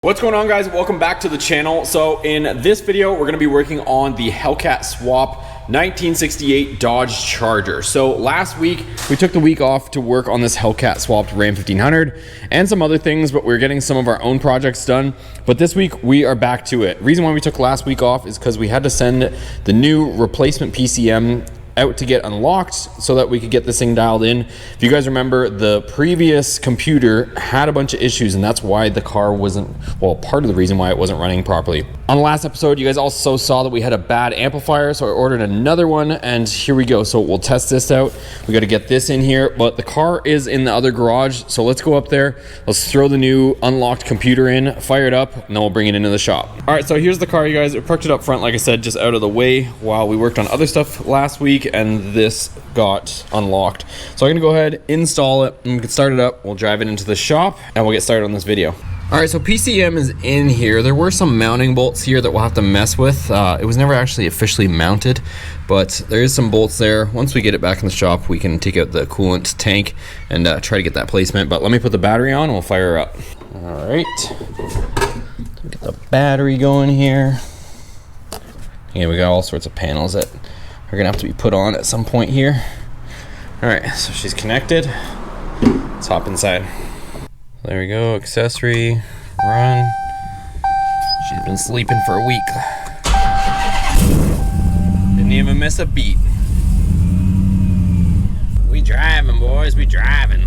What's going on, guys? Welcome back to the channel. So in this video, we're going to be working on the Hellcat Swap 1968 Dodge Charger. So last week, we took the week off to work on this Hellcat swapped Ram 1500 and some other things, but we're getting some of our own projects done. But this week, we are back to it. Reason why we took last week off is because we had to send the new replacement PCM out to get unlocked so that we could get this thing dialed in. If you guys remember, the previous computer had a bunch of issues, and that's why the car wasn't, well, part of the reason why it wasn't running properly. On the last episode, you guys also saw that we had a bad amplifier, so I ordered another one, and here we go. So we'll test this out. We got to get this in here, but the car is in the other garage, so let's go up there. Let's throw the new unlocked computer in, fire it up, and then we'll bring it into the shop. All right, so here's the car, you guys. We parked it up front, like I said, just out of the way while we worked on other stuff last week, and this got unlocked. So I'm gonna go ahead, install it, and we can start it up. We'll drive it into the shop, and we'll get started on this video. All right, so PCM is in here. There were some mounting bolts here that we'll have to mess with. It was never actually officially mounted, but there is some bolts there. Once we get it back in the shop, we can take out the coolant tank and try to get that placement. But let me put the battery on and we'll fire her up. All right, get the battery going here. Yeah, we got all sorts of panels that are gonna have to be put on at some point here. All right, so she's connected. Let's hop inside. There we go, accessory, run. She's been sleeping for a week. Didn't even miss a beat. We driving, boys, we driving.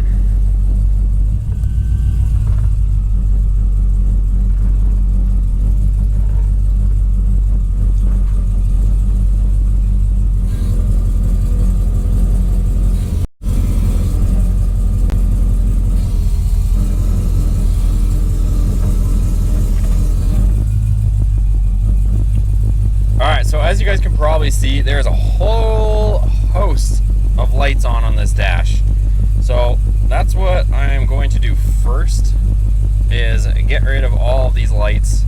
So as you guys can probably see, there's a whole host of lights on this dash. So that's what I'm going to do first, is get rid of all of these lights.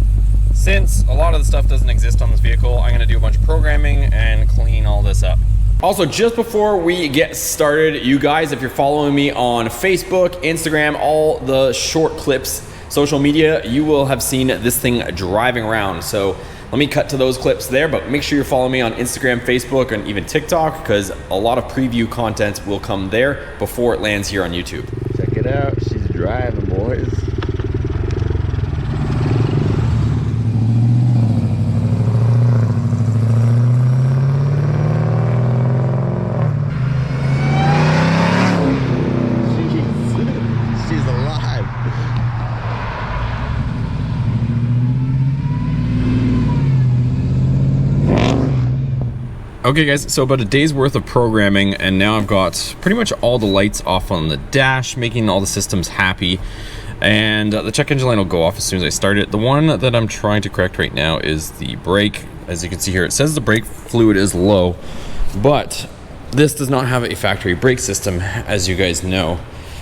Since a lot of the stuff doesn't exist on this vehicle, I'm gonna do a bunch of programming and clean all this up. Also, just before we get started, you guys, if you're following me on Facebook, Instagram, all the short clips, social media, you will have seen this thing driving around. So let me cut to those clips there, but make sure you're following me on Instagram, Facebook, and even TikTok, because a lot of preview content will come there before it lands here on YouTube. Check it out, she's driving, boys. She's alive. Okay guys, so about a day's worth of programming, and now I've got pretty much all the lights off on the dash, making all the systems happy, and the check engine light will go off as soon as I start it. The one that I'm trying to correct right now is the brake. As you can see here, it says the brake fluid is low, but this does not have a factory brake system, as you guys know.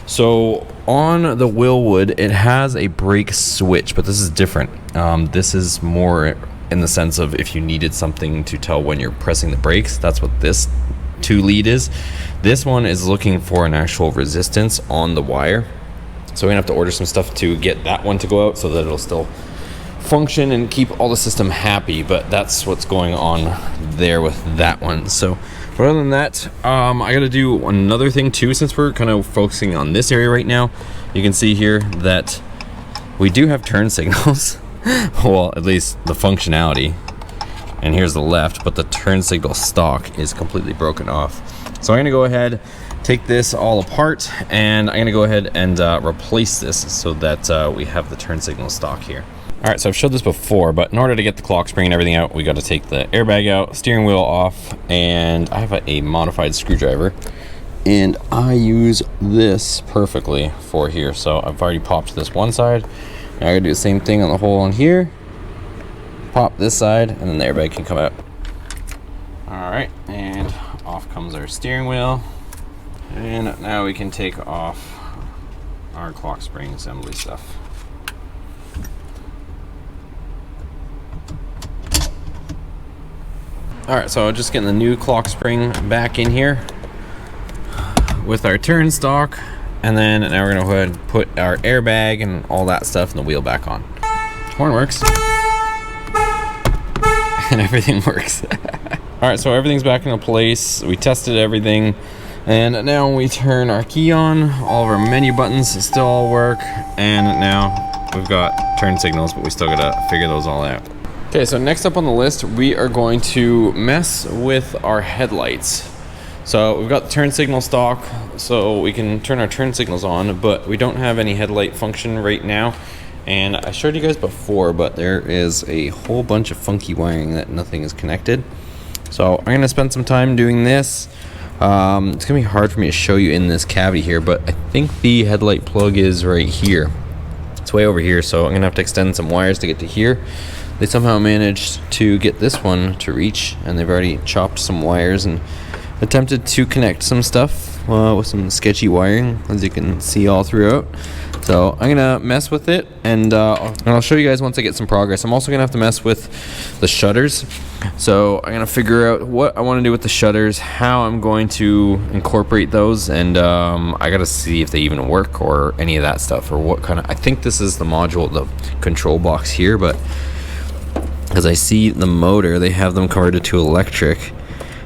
So on the Willwood, it has a brake switch, but this is different. This is more in the sense of if you needed something to tell when you're pressing the brakes, that's what this 2-lead is. This one is looking for an actual resistance on the wire. So we're gonna have to order some stuff to get that one to go out so that it'll still function and keep all the system happy, but that's what's going on there with that one. So but other than that, I gotta do another thing too, since we're kind of focusing on this area right now. You can see here that we do have turn signals. Well, at least the functionality. And here's the left, but the turn signal stalk is completely broken off. So I'm gonna go ahead, take this all apart, and I'm gonna go ahead and replace this so that we have the turn signal stalk here. All right, so I've showed this before, but in order to get the clock spring and everything out, we got to take the airbag out, steering wheel off, and I have a modified screwdriver, and I use this perfectly for here. So I've already popped this one side. Now I gotta do the same thing on the hole on here. Pop this side, and then the airbag can come out. All right, and off comes our steering wheel. And now we can take off our clock spring assembly stuff. All right, so just getting the new clock spring back in here with our turn stalk, and then now we're gonna go ahead and put our airbag and all that stuff in the wheel back on. Horn works. And everything works. All right, so everything's back into place. We tested everything. And now when we turn our key on, all of our menu buttons still all work. And now we've got turn signals, but we still gotta figure those all out. Okay, so next up on the list, we are going to mess with our headlights. So we've got the turn signal stock, so we can turn our turn signals on, but we don't have any headlight function right now. And I showed you guys before, but there is a whole bunch of funky wiring that nothing is connected. So I'm gonna spend some time doing this. It's gonna be hard for me to show you in this cavity here, but I think the headlight plug is right here. It's way over here, so I'm gonna have to extend some wires to get to here. They somehow managed to get this one to reach, and they've already chopped some wires and attempted to connect some stuff with some sketchy wiring, as you can see all throughout. So I'm gonna mess with it, and I'll show you guys once I get some progress. I'm also gonna have to mess with the shutters. So I'm gonna figure out what I want to do with the shutters, how I'm going to incorporate those, and I gotta see if they even work or any of that stuff, or what kind of. I think this is the module, the control box here, but as I see the motor, they have them converted to electric,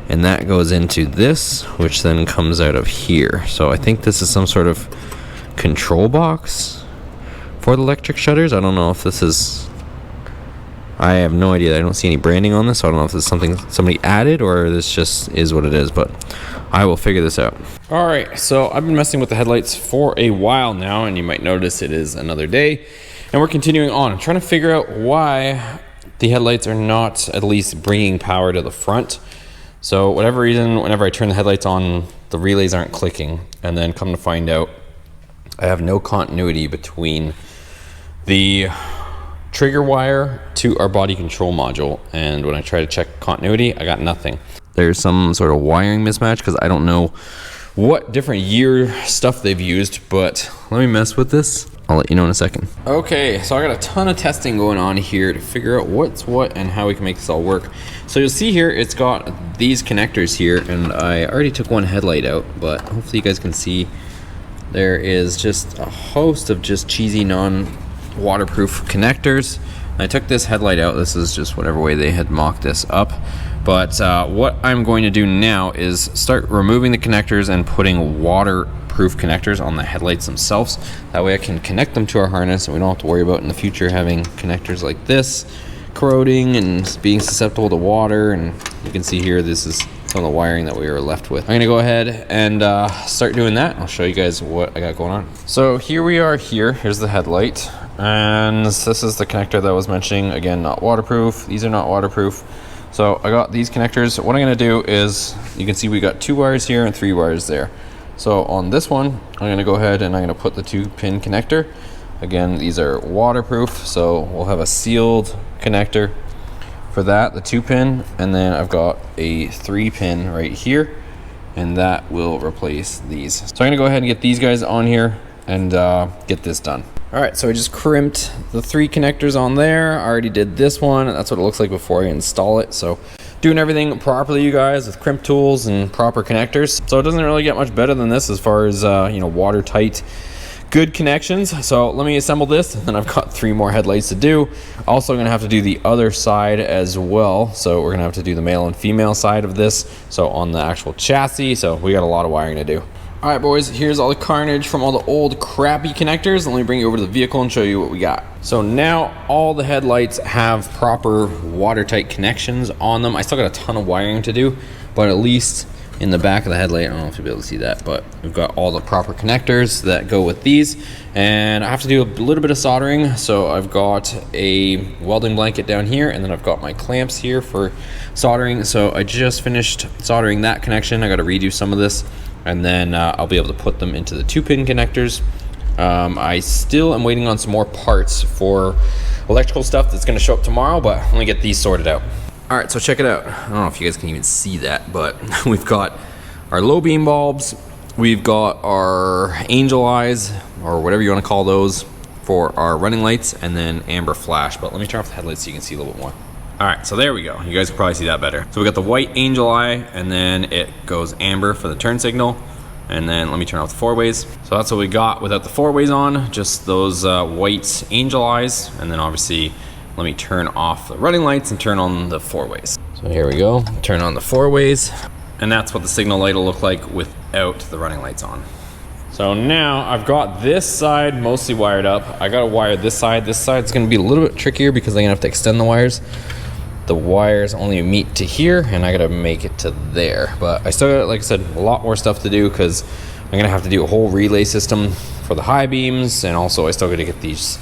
and that goes into this, which then comes out of here. So I think this is some sort of control box for the electric shutters. I don't know if this is, I have no idea. I don't see any branding on this, so I don't know if this is something somebody added or this just is what it is, but I will figure this out. All right, so I've been messing with the headlights for a while now, and you might notice it is another day, and we're continuing on. I'm trying to figure out why the headlights are not at least bringing power to the front. So whatever reason, whenever I turn the headlights on, the relays aren't clicking, and then come to find out, I have no continuity between the trigger wire to our body control module, and when I try to check continuity, I got nothing. There's some sort of wiring mismatch, because I don't know what different year stuff they've used, but let me mess with this. I'll let you know in a second. Okay, so I got a ton of testing going on here to figure out what's what and how we can make this all work. So you'll see here, it's got these connectors here, and I already took one headlight out, but hopefully you guys can see there is just a host of just cheesy non-waterproof connectors. I took this headlight out. This is just whatever way they had mocked this up. But what I'm going to do now is start removing the connectors and putting waterproof connectors on the headlights themselves. That way I can connect them to our harness, and we don't have to worry about in the future having connectors like this corroding and being susceptible to water. And you can see here, this is some of the wiring that we were left with. I'm gonna go ahead and start doing that. I'll show you guys what I got going on. So here we are here. Here's the headlight. And this is the connector that I was mentioning. Again, not waterproof. These are not waterproof. So I got these connectors. What I'm gonna do is, you can see we got 2 wires here and 3 wires there. So on this one, I'm gonna go ahead and I'm gonna put the 2-pin connector. Again, these are waterproof, so we'll have a sealed connector for that, the 2-pin, and then I've got a 3-pin right here, and that will replace these. So I'm gonna go ahead and get these guys on here and get this done. All right, so I just crimped the 3 connectors on there. I already did this one. That's what it looks like before I install it. So doing everything properly, you guys, with crimp tools and proper connectors. So it doesn't really get much better than this as far as watertight, good connections. So let me assemble this, and then I've got 3 more headlights to do. Also gonna have to do the other side as well. So we're gonna have to do the male and female side of this, so on the actual chassis. So we got a lot of wiring to do. All right, boys, here's all the carnage from all the old crappy connectors. Let me bring you over to the vehicle and show you what we got. So now all the headlights have proper watertight connections on them. I still got a ton of wiring to do, but at least in the back of the headlight, I don't know if you'll be able to see that, but we've got all the proper connectors that go with these. And I have to do a little bit of soldering. So I've got a welding blanket down here, and then I've got my clamps here for soldering. So I just finished soldering that connection. I got to redo some of this, and then I'll be able to put them into the 2-pin connectors. I still am waiting on some more parts for electrical stuff that's gonna show up tomorrow, but let me get these sorted out. All right, so check it out. I don't know if you guys can even see that, but we've got our low beam bulbs, we've got our angel eyes, or whatever you wanna call those, for our running lights, and then amber flash. But let me turn off the headlights so you can see a little bit more. All right, so there we go. You guys can probably see that better. So we got the white angel eye, and then it goes amber for the turn signal. And then let me turn off the four ways. So that's what we got without the four ways on, just those white angel eyes. And then obviously, let me turn off the running lights and turn on the four ways. So here we go, turn on the four ways. And that's what the signal light will look like without the running lights on. So now I've got this side mostly wired up. I gotta wire this side. This side's gonna be a little bit trickier because I'm gonna have to extend the wires. The wires only meet to here and I gotta make it to there. But I still got, like I said, a lot more stuff to do because I'm gonna have to do a whole relay system for the high beams, and also I still gotta get these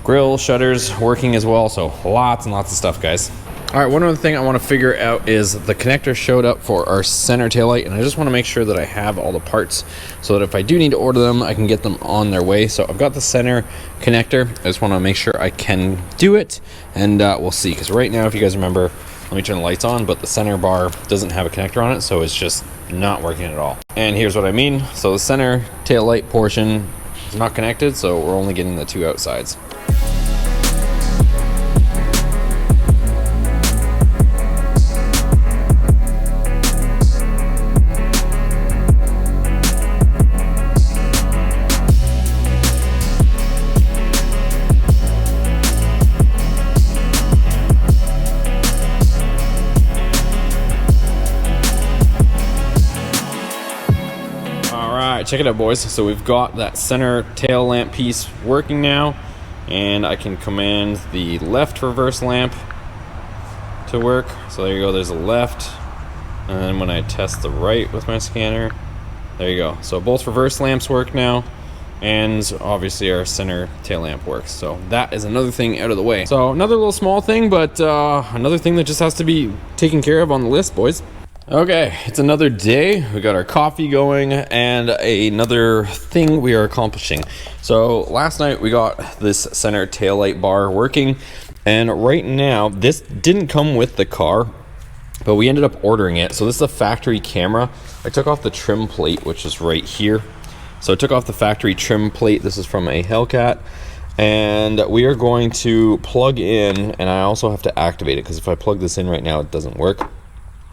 grill shutters working as well. So lots and lots of stuff, guys. All right, one other thing I want to figure out is the connector showed up for our center taillight, and I just want to make sure that I have all the parts so that if I do need to order them, I can get them on their way. So I've got the center connector. I just want to make sure I can do it, and we'll see. Because right now, if you guys remember, let me turn the lights on, but the center bar doesn't have a connector on it, so it's just not working at all. And here's what I mean. So the center taillight portion is not connected, so we're only getting the two outsides. Check it out, boys. So we've got that center tail lamp piece working now, and I can command the left reverse lamp to work. So there you go, there's a left, and then when I test the right with my scanner, there you go. So both reverse lamps work now, and obviously our center tail lamp works. So that is another thing out of the way. So another little small thing, but another thing that just has to be taken care of on the list, boys. Okay, it's another day. We got our coffee going and another thing we are accomplishing. So last night we got this center taillight bar working, and right now this didn't come with the car, but we ended up ordering it. So this is a factory camera. I took off the trim plate, which is right here. So I took off the factory trim plate. This is from a Hellcat, and we are going to plug in, and I also have to activate it because if I plug this in right now it doesn't work.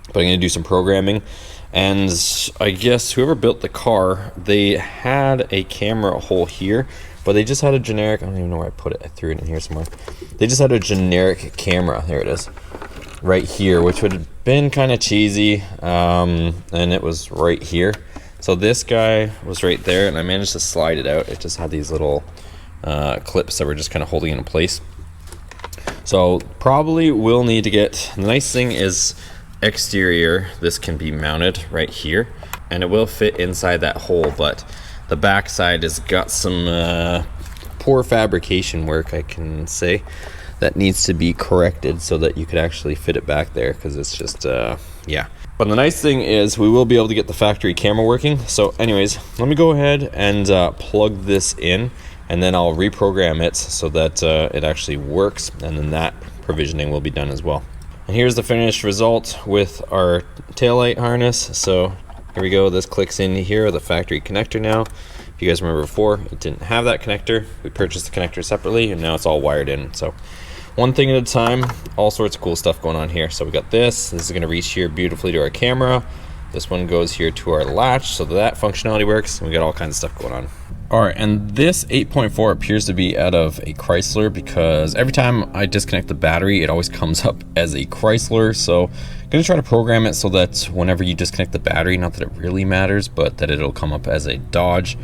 But I'm going to do some programming, and I guess whoever built the car, they had a camera hole here, but they just had a generic, I don't even know where I put it, I threw it in here somewhere. They just had a generic camera, there it is, right here, which would have been kind of cheesy, and it was right here. So this guy was right there, and I managed to slide it out. It just had these little clips that were just kind of holding it in place. So probably will need to get, the nice thing is, exterior, this can be mounted right here and it will fit inside that hole, but the back side has got some poor fabrication work, I can say, that needs to be corrected so that you could actually fit it back there, because it's just yeah. But the nice thing is we will be able to get the factory camera working. So anyways, let me go ahead and plug this in, and then I'll reprogram it so that it actually works, and then that provisioning will be done as well. And here's the finished result with our taillight harness. So here we go, this clicks in here, the factory connector now. If you guys remember before, it didn't have that connector. We purchased the connector separately, and now it's all wired in. So one thing at a time, all sorts of cool stuff going on here. So we got this is gonna reach here beautifully to our camera. This one goes here to our latch, so that functionality works, and we got all kinds of stuff going on. All right, and this 8.4 appears to be out of a Chrysler, because every time I disconnect the battery, it always comes up as a Chrysler. So I'm gonna try to program it so that whenever you disconnect the battery, not that it really matters, but that it'll come up as a Dodge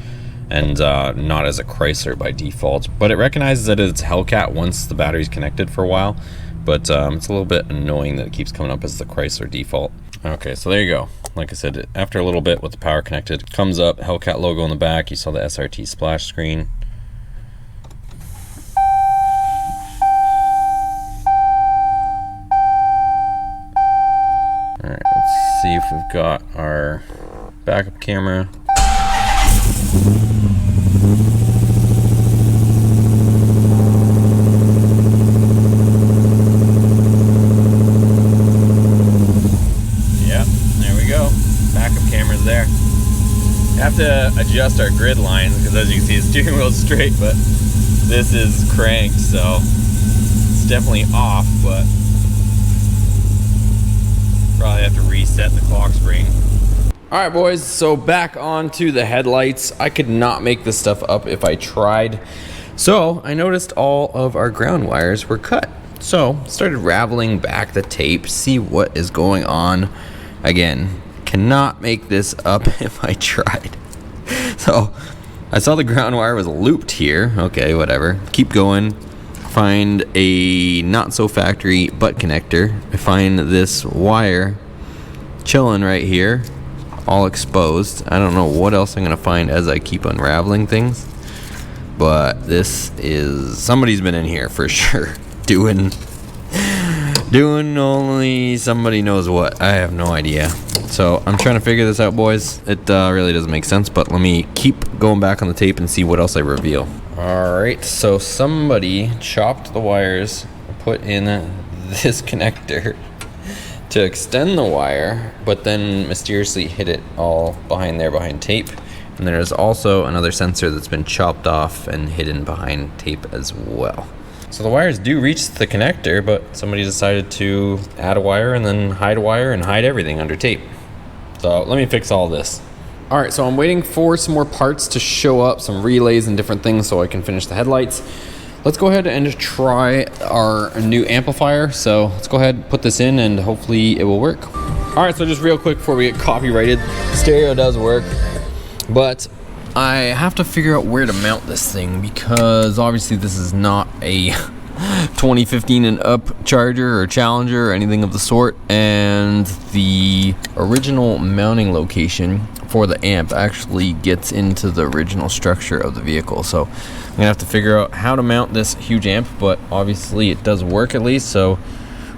and not as a Chrysler by default. But it recognizes that it's Hellcat once the battery's connected for a while, but it's a little bit annoying that it keeps coming up as the Chrysler default. Okay, so there you go. Like I said, after a little bit with the power connected, it comes up, Hellcat logo on the back. You saw the SRT splash screen. All right, let's see if we've got our backup camera. There. You have to adjust our grid lines because, as you can see, the steering wheel is straight, but this is cranked, so it's definitely off, but probably have to reset the clock spring. All right, boys, so back onto the headlights. I could not make this stuff up if I tried. So I noticed all of our ground wires were cut. So started raveling back the tape, see what is going on. Again, cannot make this up if I tried. So I saw the ground wire was looped here. Okay, whatever. Keep going. Find a not so factory butt connector. I find this wire chilling right here, all exposed. I don't know what else I'm gonna find as I keep unraveling things, but this is, somebody's been in here for sure doing only somebody knows what. I have no idea. So I'm trying to figure this out, boys. It really doesn't make sense, but let me keep going back on the tape and see what else I reveal. All right, so somebody chopped the wires, put in this connector to extend the wire, but then mysteriously hid it all behind tape. And there's also another sensor that's been chopped off and hidden behind tape as well. So the wires do reach the connector, but somebody decided to add a wire and then hide a wire and hide everything under tape. So let me fix all this. All right, so I'm waiting for some more parts to show up, some relays and different things so I can finish the headlights. Let's go ahead and try our new amplifier. So let's go ahead and put this in and hopefully it will work. All right, so just real quick before we get copyrighted, stereo does work, but I have to figure out where to mount this thing because obviously this is not a 2015 and up Charger or Challenger or anything of the sort, and the original mounting location for the amp actually gets into the original structure of the vehicle. So I'm gonna have to figure out how to mount this huge amp, but obviously it does work at least. So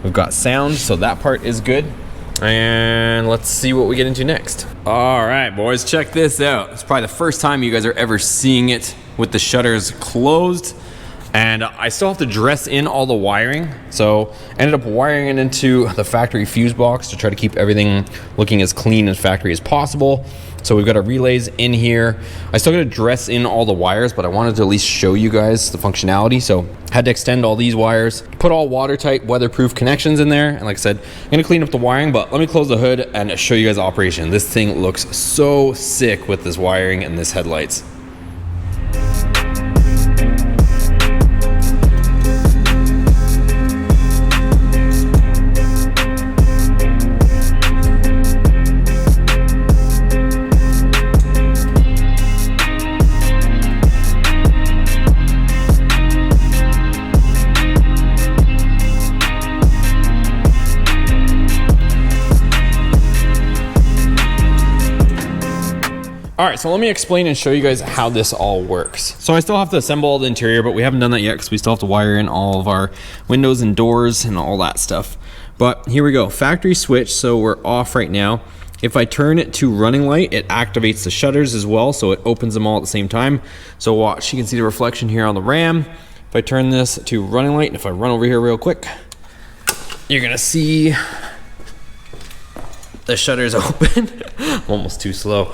we've got sound, so that part is good. And let's see what we get into next. All right, boys, check this out. It's probably the first time you guys are ever seeing it with the shutters closed. And I still have to dress in all the wiring. So ended up wiring it into the factory fuse box to try to keep everything looking as clean and factory as possible. So we've got our relays in here. I still got to dress in all the wires, but I wanted to at least show you guys the functionality. So had to extend all these wires, put all watertight, weatherproof connections in there. And like I said, I'm gonna clean up the wiring, but let me close the hood and show you guys the operation. This thing looks so sick with this wiring and this headlights. All right, so let me explain and show you guys how this all works. So I still have to assemble all the interior, but we haven't done that yet because we still have to wire in all of our windows and doors and all that stuff. But here we go, factory switch, so we're off right now. If I turn it to running light, it activates the shutters as well, so it opens them all at the same time. So watch, you can see the reflection here on the Ram. If I turn this to running light, and if I run over here real quick, you're gonna see the shutters open. I'm almost too slow.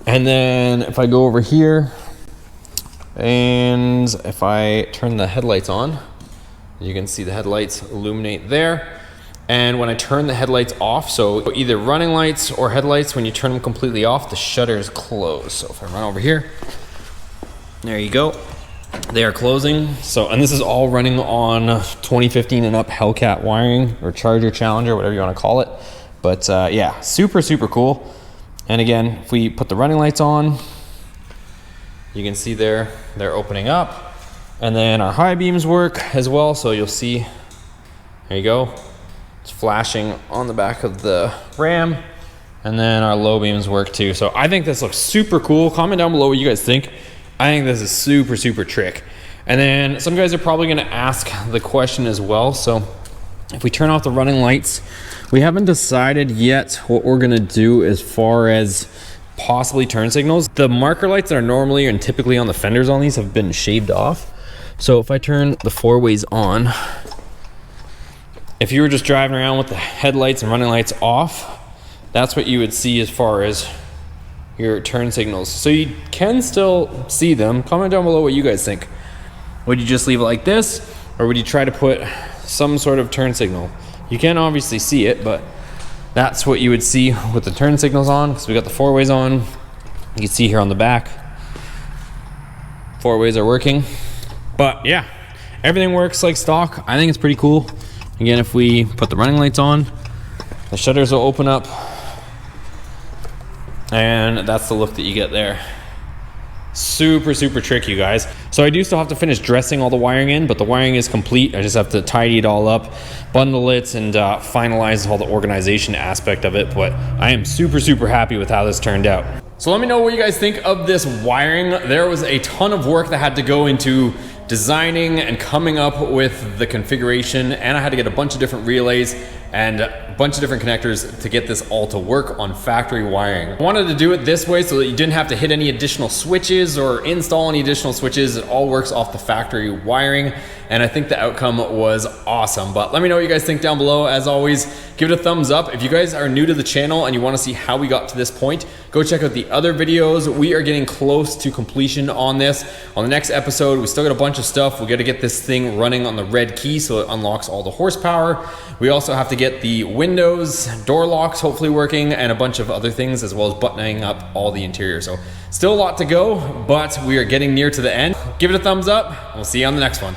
And then if I go over here and if I turn the headlights on, you can see the headlights illuminate there. And when I turn the headlights off, so either running lights or headlights, when you turn them completely off, the shutters close. So if I run over here, there you go. They are closing. So, and this is all running on 2015 and up Hellcat wiring or Charger, Challenger, whatever you want to call it. But yeah, super, super cool. And again, if we put the running lights on, you can see they're opening up. And then our high beams work as well. So you'll see, there you go. It's flashing on the back of the Ram. And then our low beams work too. So I think this looks super cool. Comment down below what you guys think. I think this is super, super trick. And then some guys are probably gonna ask the question as well. So if we turn off the running lights, we haven't decided yet what we're gonna do as far as possibly turn signals. The marker lights that are normally and typically on the fenders on these have been shaved off. So if I turn the four ways on, if you were just driving around with the headlights and running lights off, that's what you would see as far as your turn signals. So you can still see them. Comment down below what you guys think. Would you just leave it like this, or would you try to put some sort of turn signal? You can obviously see it, but That's what you would see with the turn signals on, because we got the 4-ways on. You can see here on the back, 4-ways are working. But yeah, everything works like stock. I think it's pretty cool. Again, if we put the running lights on, the shutters will open up, and that's the look that you get there. Super, super tricky, guys. So I do still have to finish dressing all the wiring in, but the wiring is complete. I just have to tidy it all up, bundle it, and finalize all the organization aspect of it. But I am super, super happy with how this turned out. So let me know what you guys think of this wiring. There was a ton of work that had to go into designing and coming up with the configuration, and I had to get a bunch of different relays and a bunch of different connectors to get this all to work on factory wiring. I wanted to do it this way so that you didn't have to hit any additional switches or install any additional switches. It all works off the factory wiring, and I think the outcome was awesome. But let me know what you guys think down below. As always, give it a thumbs up. If you guys are new to the channel and you want to see how we got to this point, go check out the other videos. We are getting close to completion on this. On the next episode, we still got a bunch of stuff. We got to get this thing running on the red key so it unlocks all the horsepower. We also have to get the windows, door locks hopefully working, and a bunch of other things, as well as buttoning up all the interior. So still a lot to go, but we are getting near to the end. Give it a thumbs up. We'll see you on the next one.